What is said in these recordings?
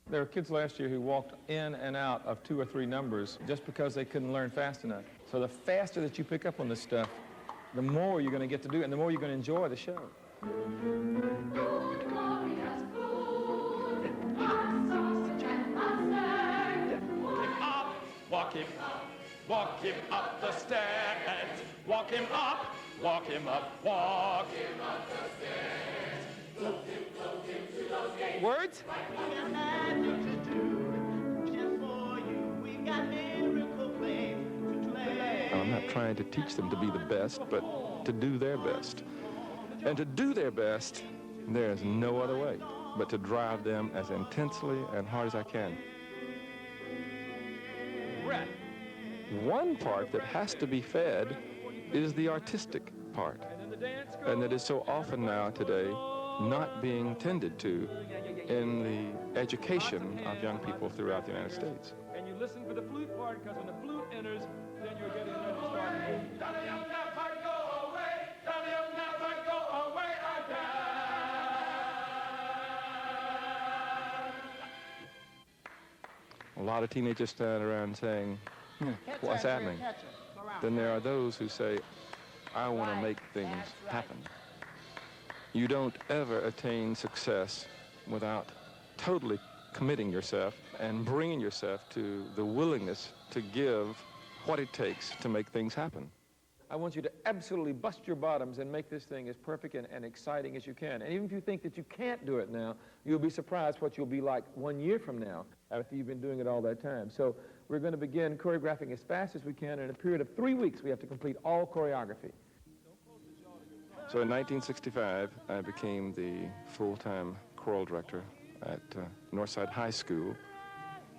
There were kids last year who walked in and out of 2 or 3 numbers just because they couldn't learn fast enough. So the faster that you pick up on this stuff, the more you're going to get to do and the more you're going to enjoy the show. Walk him up the stairs. Walk him up, walk him up, walk him up the stairs. Float him to those gates. Words? I'm not trying to teach them to be the best, but to do their best. And to do their best, there's no other way but to drive them as intensely and hard as I can. One part that has to be fed is the artistic part, and that is so often now today not being tended to in the education of young people throughout the United States. And you listen for the flute part, because when the flute enters, then you're getting ready to start. Johnny, you'll never go away. Johnny, you'll never go away again. A lot of teenagers stand around saying, what's happening? Then there are those who say, I want to make things happen. You don't ever attain success without totally committing yourself and bringing yourself to the willingness to give what it takes to make things happen. I want you to absolutely bust your bottoms and make this thing as perfect and exciting as you can. And even if you think that you can't do it now, you'll be surprised what you'll be like 1 year from now after you've been doing it all that time. So we're going to begin choreographing as fast as we can. In a period of 3 weeks, we have to complete all choreography. So in 1965, I became the full-time choral director at Northside High School.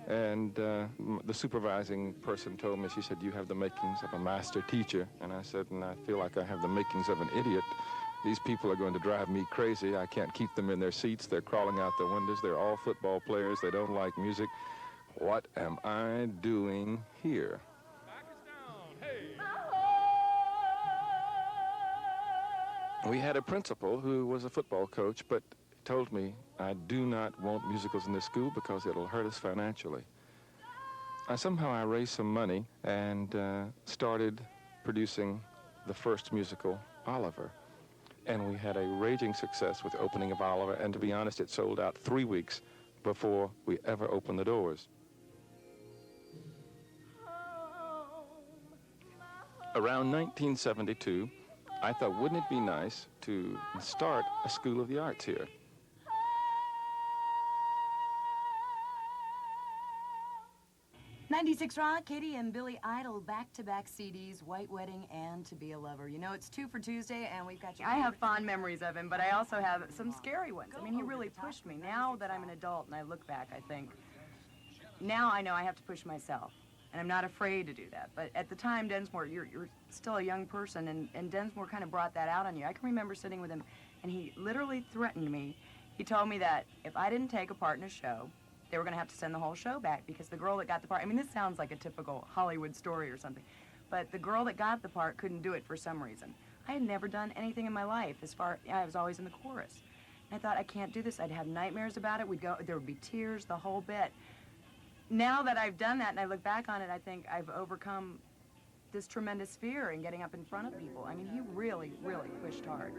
And the supervising person told me, she said, you have the makings of a master teacher. And I said, and I feel like I have the makings of an idiot. These people are going to drive me crazy. I can't keep them in their seats. They're crawling out the windows. They're all football players. They don't like music. What am I doing here? Back is down. Hey. We had a principal who was a football coach, but told me, I do not want musicals in this school because it'll hurt us financially. Somehow I raised some money and started producing the first musical, Oliver. And we had a raging success with the opening of Oliver, and to be honest, it sold out 3 weeks before we ever opened the doors. Around 1972, I thought, wouldn't it be nice to start a School of the Arts here? '96 Rock, Katie and Billy Idol, back-to-back CDs, White Wedding and To Be a Lover. You know, it's 2 for Tuesday, and we've got you. I have fond memories of him, but I also have some scary ones. I mean, he really pushed me. Now that I'm an adult and I look back, I think, now I know I have to push myself, and I'm not afraid to do that. But at the time, Densmore, you're still a young person, and Densmore kind of brought that out on you. I can remember sitting with him, and he literally threatened me. He told me that if I didn't take a part in a show, they were going to have to send the whole show back because the girl that got the part, I mean, this sounds like a typical Hollywood story or something, but the girl that got the part couldn't do it for some reason. I had never done anything in my life I was always in the chorus. And I thought, I can't do this. I'd have nightmares about it. There would be tears, the whole bit. Now that I've done that and I look back on it, I think I've overcome this tremendous fear in getting up in front of people. I mean, he really, really pushed hard.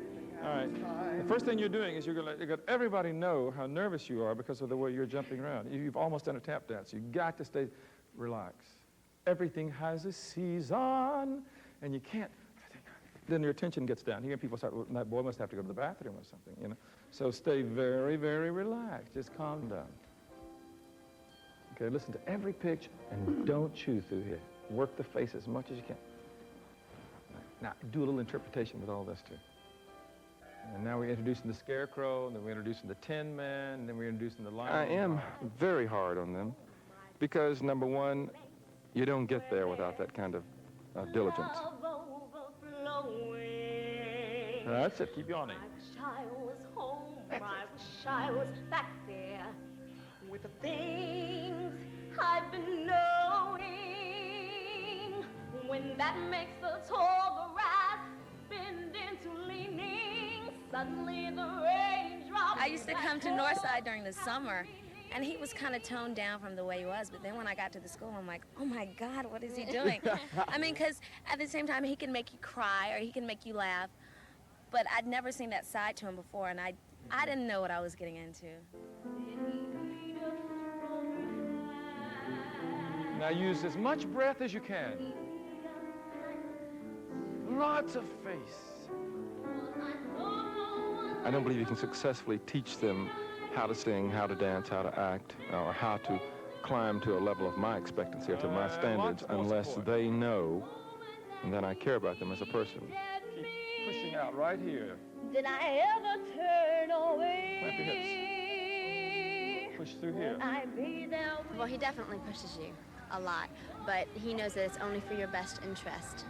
All right. The first thing you're doing is you're going to let everybody know how nervous you are because of the way you're jumping around. You've almost done a tap dance. You've got to stay relaxed. Everything has a season, and you can't. Then your attention gets down. You hear people start, that boy must have to go to the bathroom or something, you know. So stay very, very relaxed. Just calm down. Okay, listen to every pitch and don't chew through here. Work the face as much as you can. Now, do a little interpretation with all this, too. And now we're introducing the Scarecrow, and then we're introducing the Tin Man, and then we're introducing the Lion. I am very hard on them because, number one, you don't get there without that kind of diligence. That's it. Keep yawning. I wish I was home. I wish I was back there with the things I've been knowing. When that makes the tall grass bend into leaning, suddenly the raindrops. I used to come to Northside during the summer, And he was kind of toned down from the way he was, but then when I got to the school, I'm like, oh my God, what is he doing? I mean, because at the same time, he can make you cry or he can make you laugh, but I'd never seen that side to him before, and I didn't know what I was getting into. Now use as much breath as you can. Lots of face. I don't believe you can successfully teach them how to sing, how to dance, how to act, or how to climb to a level of my expectancy or to my standards unless they know that I care about them as a person. Keep pushing out right here. Did I ever turn away? Clap your hips. Push through here. Well, he definitely pushes you a lot, but he knows that it's only for your best interest.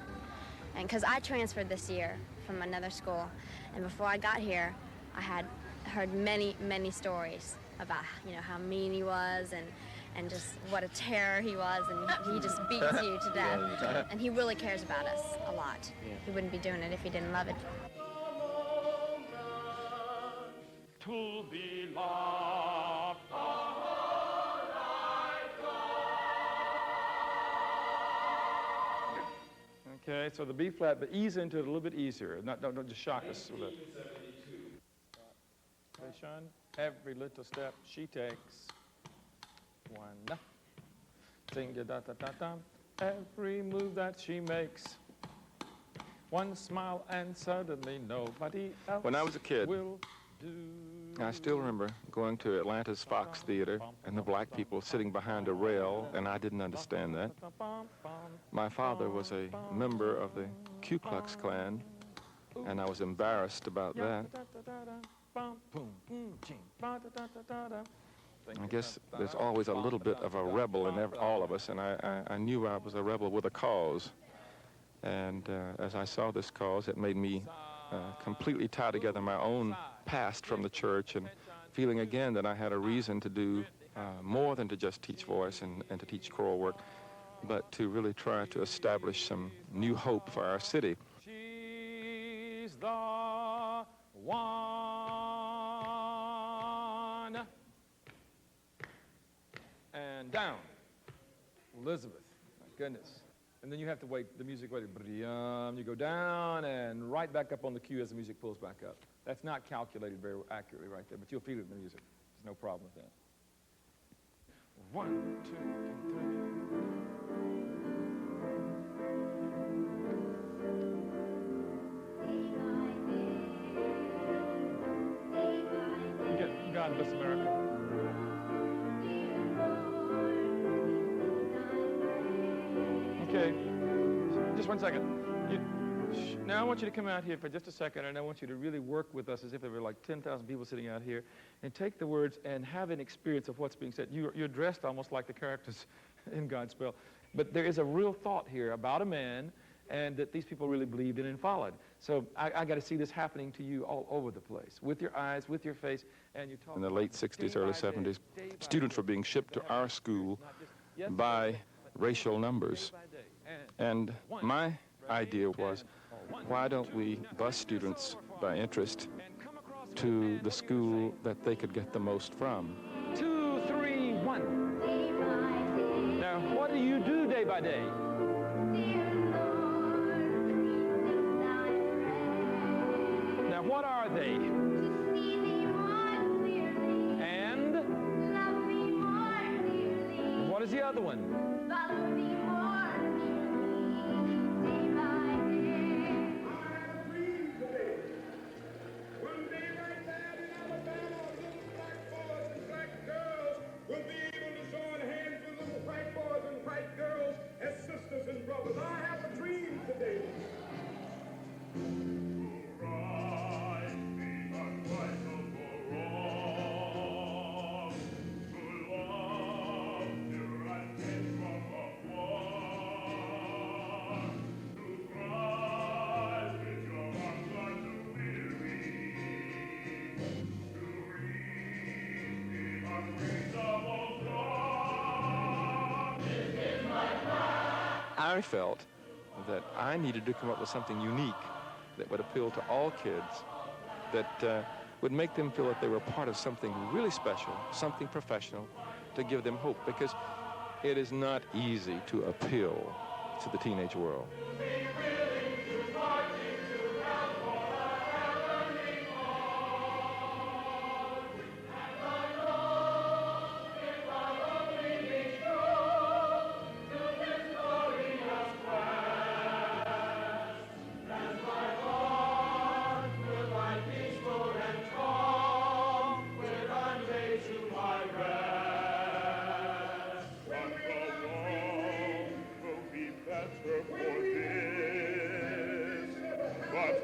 And because I transferred this year from another school, and before I got here, I had heard many, many stories about, you know, how mean he was and just what a terror he was, and he just beats you to death. And he really cares about us a lot. He wouldn't be doing it if he didn't love it. To be loved. Okay, so the B flat, but ease into it a little bit easier. Don't just shock us with it. Okay, Sean, every little step she takes. One. Sing da da da da da. Every move that she makes. One smile and suddenly nobody else When I was a kid, will do. I still remember going to Atlanta's Fox Theater and the black people sitting behind a rail, and I didn't understand that. My father was a member of the Ku Klux Klan, and I was embarrassed about that. I guess there's always a little bit of a rebel in all of us, and I knew I was a rebel with a cause. And as I saw this cause, it made me completely tie together my own past from the church, and feeling again that I had a reason to do more than to just teach voice and to teach choral work, but to really try to establish some new hope for our city. She's the one. And down. Elizabeth, my goodness. And then you have to wait, the music waited, you go down and right back up on the cue as the music pulls back up. That's not calculated very accurately right there, but you'll feel it in the music. There's no problem with that. 1, 2, and 3. Get God Bless America. Okay, just 1 second. Now I want you to come out here for just a second, and I want you to really work with us as if there were like 10,000 people sitting out here, and take the words and have an experience of what's being said. You're dressed almost like the characters in Godspell, but there is a real thought here about a man, and that these people really believed in and followed. So I got to see this happening to you all over the place, with your eyes, with your face, and you talk. In the late 60s, early 70s, students were being shipped to our school by racial numbers. And my idea was, why don't we bus students by interest to the school that they could get the most from? 2, 3, 1. Now, what do you do day by day? Now, what are they? And what is the other one? I felt that I needed to come up with something unique that would appeal to all kids, that would make them feel that they were part of something really special, something professional, to give them hope, because it is not easy to appeal to the teenage world.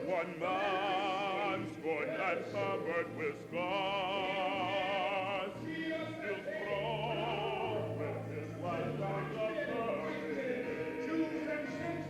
One man's good and covered with scars. He is still strong with his life on the courage. Choose and sing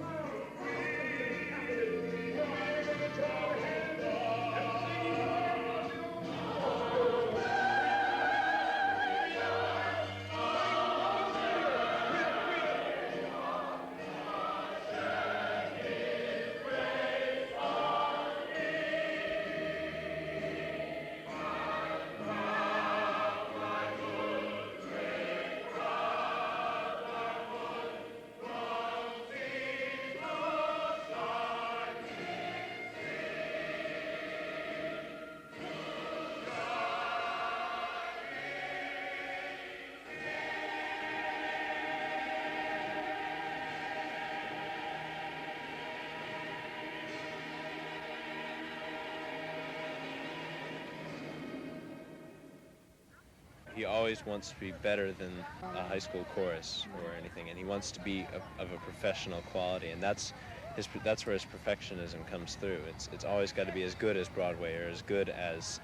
He always wants to be better than a high school chorus or anything, and he wants to be of a professional quality, and that's where his perfectionism comes through. It's always got to be as good as Broadway or as good as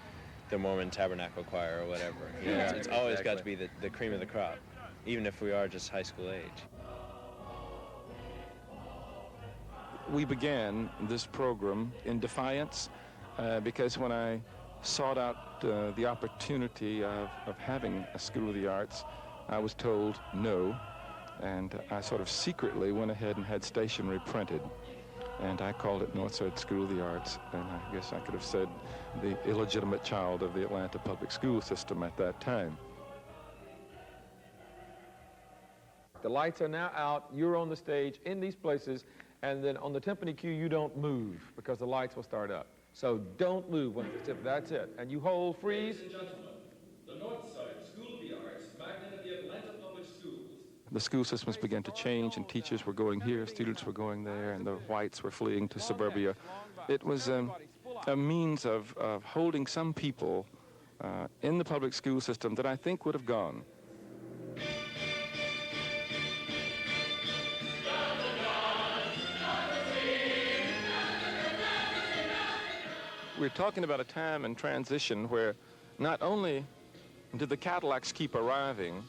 the Mormon Tabernacle Choir or whatever. You know, it's always got to be the cream of the crop, even if we are just high school age. We began this program in defiance because when I sought out the opportunity of having a School of the Arts, I was told no, and I sort of secretly went ahead and had stationery printed, and I called it Northside School of the Arts, and I guess I could have said the illegitimate child of the Atlanta public school system at that time. The lights are now out, you're on the stage in these places, and then on the timpani cue you don't move because the lights will start up. So don't move when it's tip. That's it. And you hold, freeze. Ladies and gentlemen, the Northside School of the Arts, magnet of the Atlanta Public Schools. The school systems began to change, and teachers were going here, students were going there, and the whites were fleeing to suburbia. It was a means of holding some people in the public school system that I think would have gone. We're talking about a time in transition where not only did the Cadillacs keep arriving,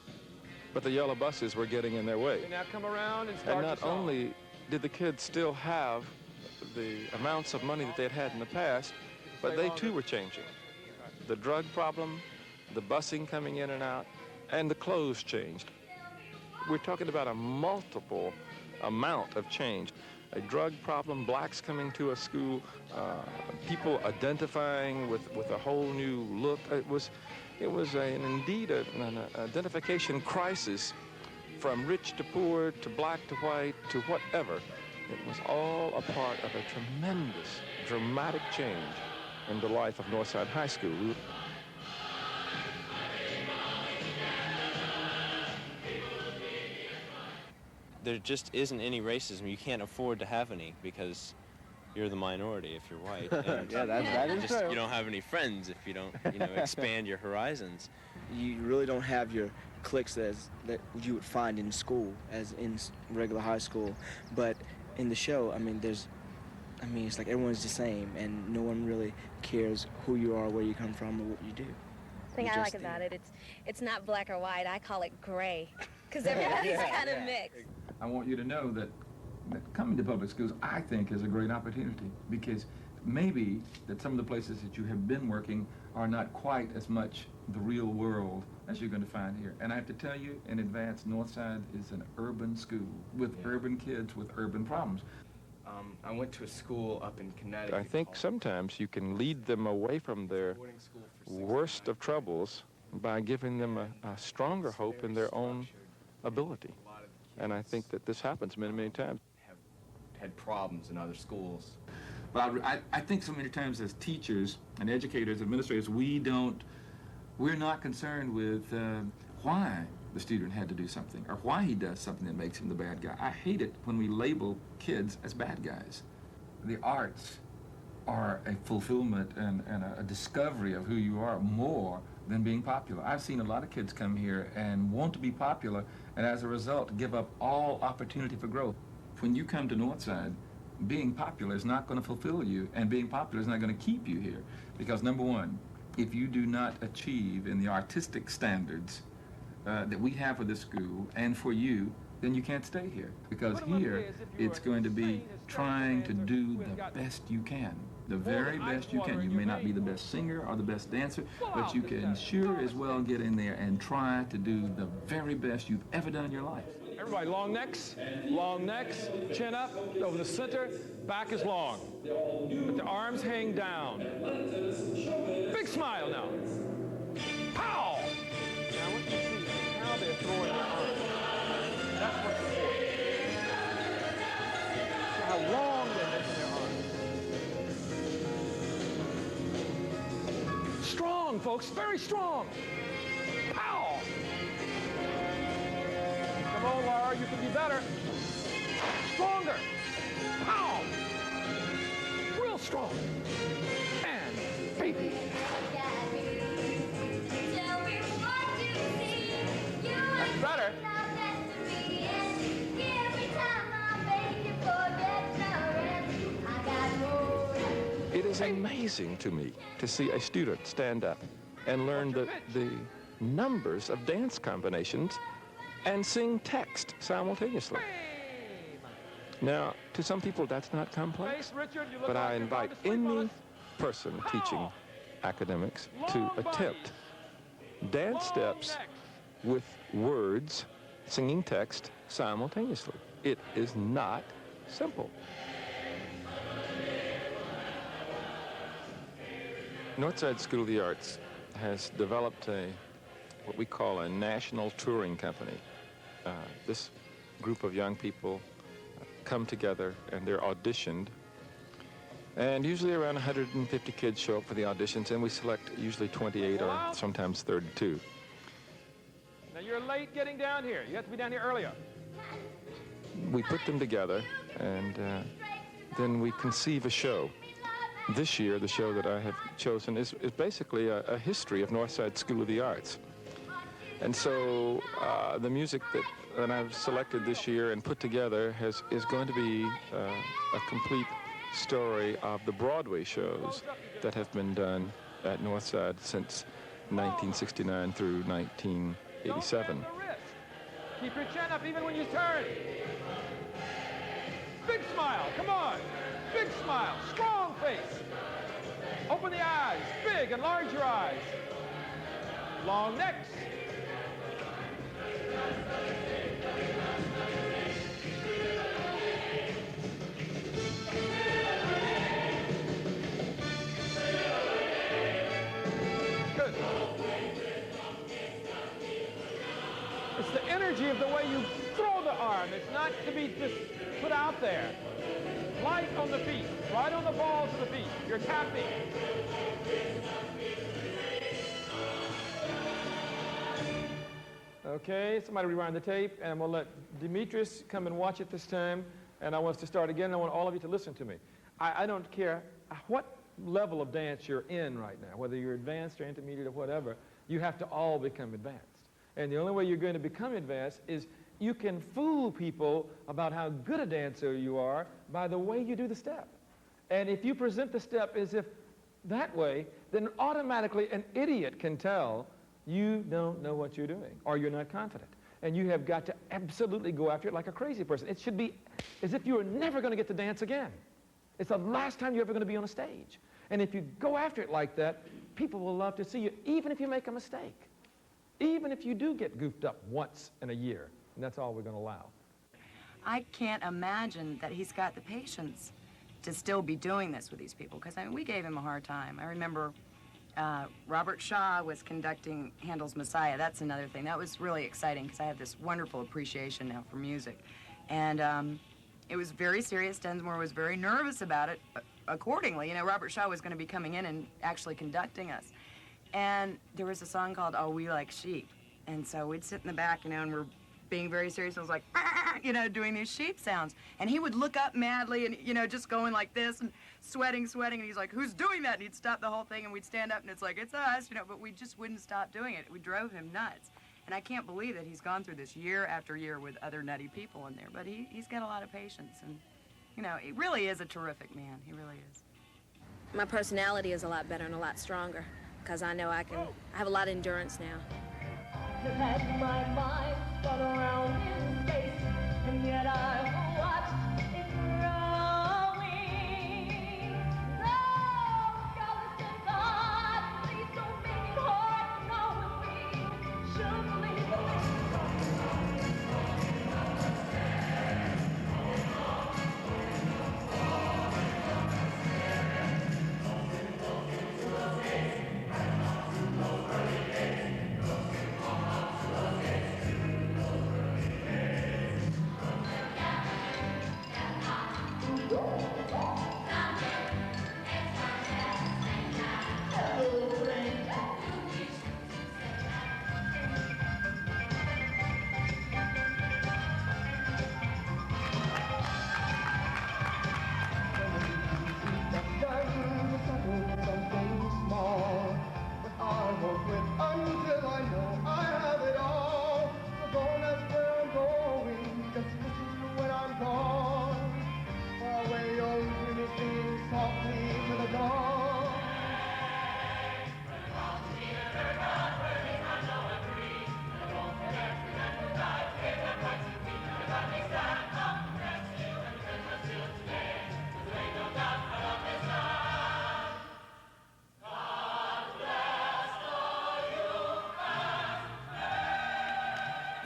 but the yellow buses were getting in their way. Now come around and start. And not only did the kids still have the amounts of money that they'd had in the past, but they too were changing. The drug problem, the busing coming in and out, and the clothes changed. We're talking about a multiple amount of change. A drug problem, blacks coming to a school, people identifying with a whole new look. It was indeed an identification crisis, from rich to poor, to black to white, to whatever. It was all a part of a tremendous, dramatic change in the life of Northside High School. There just isn't any racism. You can't afford to have any because you're the minority if you're white. And yeah, that is true. You don't have any friends if you don't, expand your horizons. You really don't have your cliques that you would find in school, as in regular high school. But in the show, it's like everyone's the same, and no one really cares who you are, where you come from, or what you do. The thing I like about it, it's not black or white. I call it gray, because everybody's kind of mixed. I want you to know that coming to public schools, I think, is a great opportunity, because maybe that some of the places that you have been working are not quite as much the real world as you're going to find here. And I have to tell you in advance, Northside is an urban school with urban kids with urban problems. I went to a school up in Connecticut. I think sometimes you can lead them away from their worst of troubles by giving them a stronger hope in their own ability. And I think that this happens many, many times. Have had problems in other schools. But I think so many times as teachers and educators, administrators, we're not concerned with why the student had to do something or why he does something that makes him the bad guy. I hate it when we label kids as bad guys. The arts are a fulfillment and a discovery of who you are more than being popular. I've seen a lot of kids come here and want to be popular, and as a result give up all opportunity for growth. When you come to Northside, being popular is not going to fulfill you, and being popular is not going to keep you here. Because number one, if you do not achieve in the artistic standards that we have for this school and for you, then you can't stay here. Because here, it's going to be trying to do the best you can. The very best you can. You may not be the best singer or the best dancer, but you can sure as well get in there and try to do the very best you've ever done in your life. Everybody, long necks, chin up, over the center, back is long. But the arms hang down. Big smile now. Pow! Now I want you to see how they're throwing their arms. That's what's important. See how long they're making their arms. Strong, folks, very strong. Pow! Come on, Laura, you can be better. Stronger. Pow! Real strong. And baby. That's better. It is amazing to me to see a student stand up and learn the numbers of dance combinations and sing text simultaneously. Now, to some people that's not complex, but I invite any person teaching academics to attempt dance steps with words, singing text simultaneously. It is not simple. Northside School of the Arts has developed what we call a national touring company. This group of young people come together and they're auditioned. And usually around 150 kids show up for the auditions, and we select usually 28 or sometimes 32. Now you're late getting down here. You have to be down here earlier. We put them together, and then we conceive a show. This year, the show that I have chosen is basically a history of Northside School of the Arts. And so the music that I've selected this year and put together is going to be a complete story of the Broadway shows that have been done at Northside since 1969 through 1987. Keep your chin up even when you turn. Big smile, come on. Big smile, strong face. Open the eyes, big, enlarge your eyes. Long necks. Good. It's the energy of the way you throw the arm. It's not to be just put out there. Light on the feet, right on the balls of the feet. You're tapping. Okay, somebody rewind the tape, and we'll let Demetrius come and watch it this time, and I want us to start again. I want all of you to listen to me. I don't care what level of dance you're in right now, whether you're advanced or intermediate or whatever, you have to all become advanced. And the only way you're going to become advanced is you can fool people about how good a dancer you are by the way you do the step. And if you present the step as if that way, then automatically an idiot can tell you don't know what you're doing, or you're not confident. And you have got to absolutely go after it like a crazy person. It should be as if you were never going to get to dance again. It's the last time you're ever going to be on a stage. And if you go after it like that, people will love to see you, even if you make a mistake. Even if you do get goofed up once in a year. And that's all we're going to allow. I can't imagine that he's got the patience to still be doing this with these people, because, I mean, we gave him a hard time. I remember Robert Shaw was conducting Handel's Messiah. That's another thing. That was really exciting, because I have this wonderful appreciation now for music. And it was very serious. Densmore was very nervous about it accordingly. You know, Robert Shaw was going to be coming in and actually conducting us. And there was a song called Oh, We Like Sheep. And so we'd sit in the back, you know, and we're being very serious. I was like, you know, doing these sheep sounds. And he would look up madly and, you know, just going like this and sweating. And he's like, who's doing that? And he'd stop the whole thing, and we'd stand up, and it's like, it's us, you know, but we just wouldn't stop doing it. We drove him nuts. And I can't believe that he's gone through this year after year with other nutty people in there. But he's got a lot of patience. And, you know, he really is a terrific man. He really is. My personality is a lot better and a lot stronger, because I know I have a lot of endurance now. Had my mind spun around in space, and yet I watched it growing. Oh, skeleton God, please don't make it hard to know with me. Should believe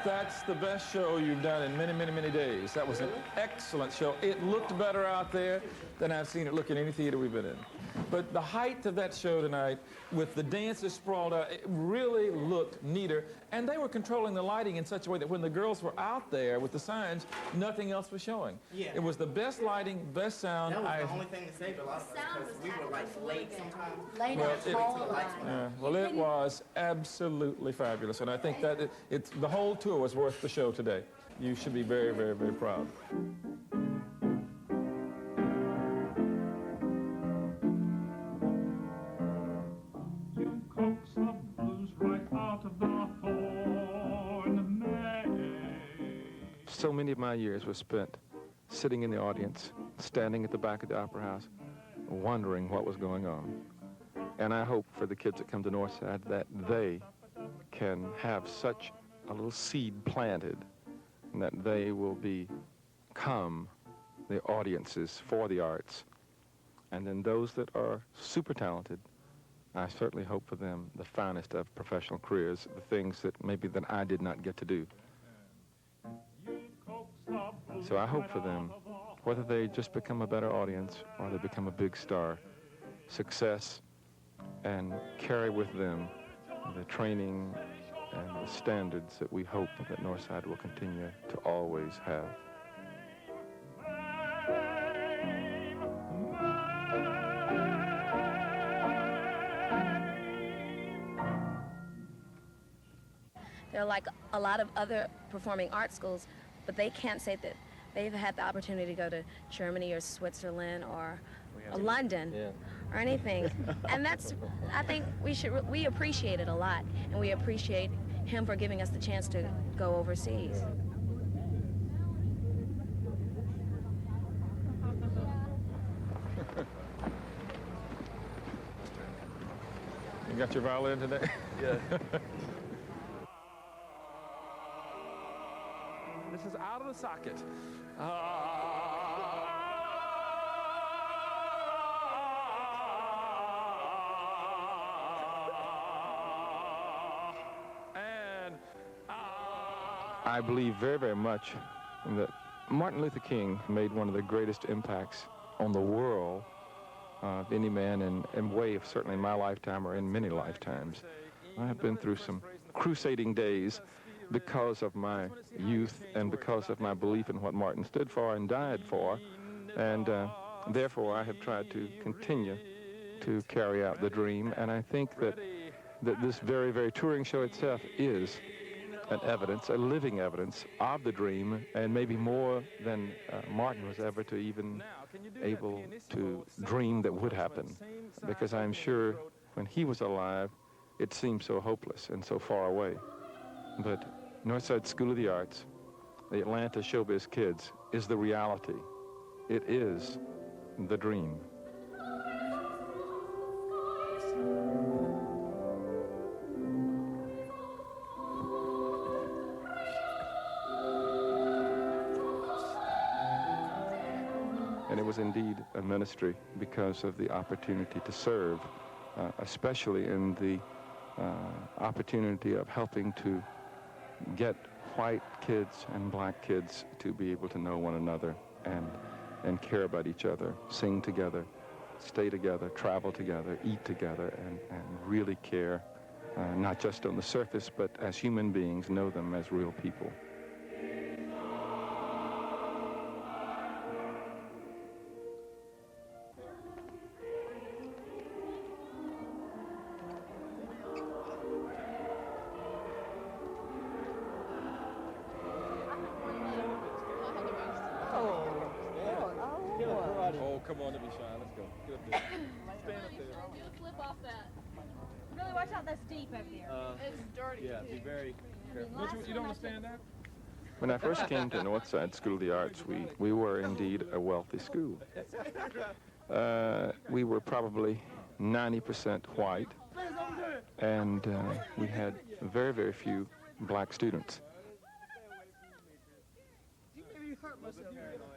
That's the best show you've done in many, many, many days. That was an excellent show. It looked better out there than I've seen it look in any theater we've been in. But the height of that show tonight, with the dancers sprawled out, it really looked neater. And they were controlling the lighting in such a way that when the girls were out there with the signs, nothing else was showing. Yeah. It was the best lighting, best sound. That was the only thing that saved a lot of us, because we were like late sometimes. Well, it was absolutely fabulous, and I think that the whole tour was worth the show today. You should be very, very, very proud. You coax the blues right out of the horn, So many of my years were spent sitting in the audience, standing at the back of the Opera House, wondering what was going on. And I hope for the kids that come to Northside that they can have such a little seed planted, and that they will become the audiences for the arts. And then those that are super talented, I certainly hope for them the finest of professional careers, the things that maybe that I did not get to do. So I hope for them, whether they just become a better audience or they become a big star, success, and carry with them the training and the standards that we hope that Northside will continue to always have. They're like a lot of other performing arts schools, but they can't say that they've had the opportunity to go to Germany or Switzerland or London or anything. And that's, I think we appreciate it a lot, and we appreciate him for giving us the chance to go overseas. You got your violin today? Yeah. This is out of the socket. I believe very, very much that Martin Luther King made one of the greatest impacts on the world of any man in way of certainly my lifetime or in many lifetimes. I have been through some crusading days because of my youth and because of my belief in what Martin stood for and died for, and therefore I have tried to continue to carry out the dream, and I think that this very, very touring show itself is an evidence, a living evidence of the dream, and maybe more than Martin was ever to even able to dream that would happen, because I'm sure when he was alive, it seemed so hopeless and so far away. But Northside School of the Arts, the Atlanta Showbiz Kids, is the reality. It is the dream. And it was indeed a ministry because of the opportunity to serve, especially in the opportunity of helping to get white kids and black kids to be able to know one another and care about each other, sing together, stay together, travel together, eat together, and really care, not just on the surface, but as human beings, know them as real people. Oh, come on, don't be shy. Let's go. Get up there. Stand up there. Do a flip off that. Really watch out, that's deep up there. It's dirty. Yeah, be very careful. You don't want to stand up? When I first came to Northside School of the Arts, we were indeed a wealthy school. We were probably 90% white, and we had very, very few black students.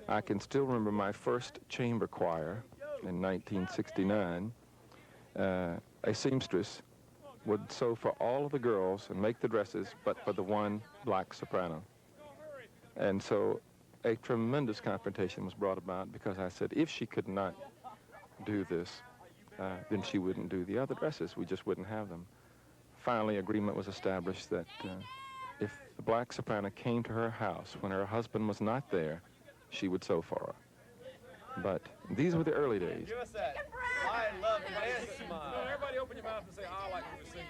I can still remember my first chamber choir in 1969. A seamstress would sew for all of the girls and make the dresses, but for the one black soprano. And so a tremendous confrontation was brought about because I said if she could not do this, then she wouldn't do the other dresses. We just wouldn't have them. Finally, agreement was established that if the black soprano came to her house when her husband was not there, she would sew for her. But these were the early days. Give us that. I love Densmore. No, everybody open your mouth and say, I like when you're singing.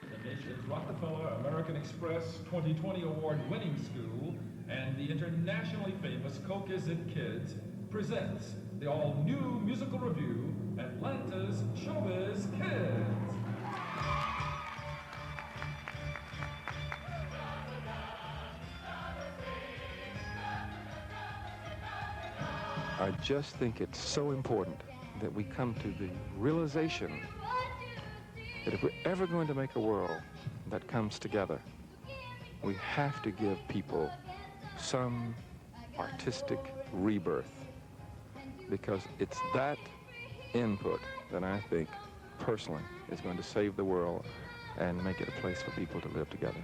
The nation's Rockefeller American Express 2020 award-winning school and the internationally famous Co-Kids Kids presents the all-new musical review, Atlanta's Showbiz Kids. I just think it's so important that we come to the realization that if we're ever going to make a world that comes together, we have to give people some artistic rebirth, because it's that input that I think, personally, is going to save the world and make it a place for people to live together.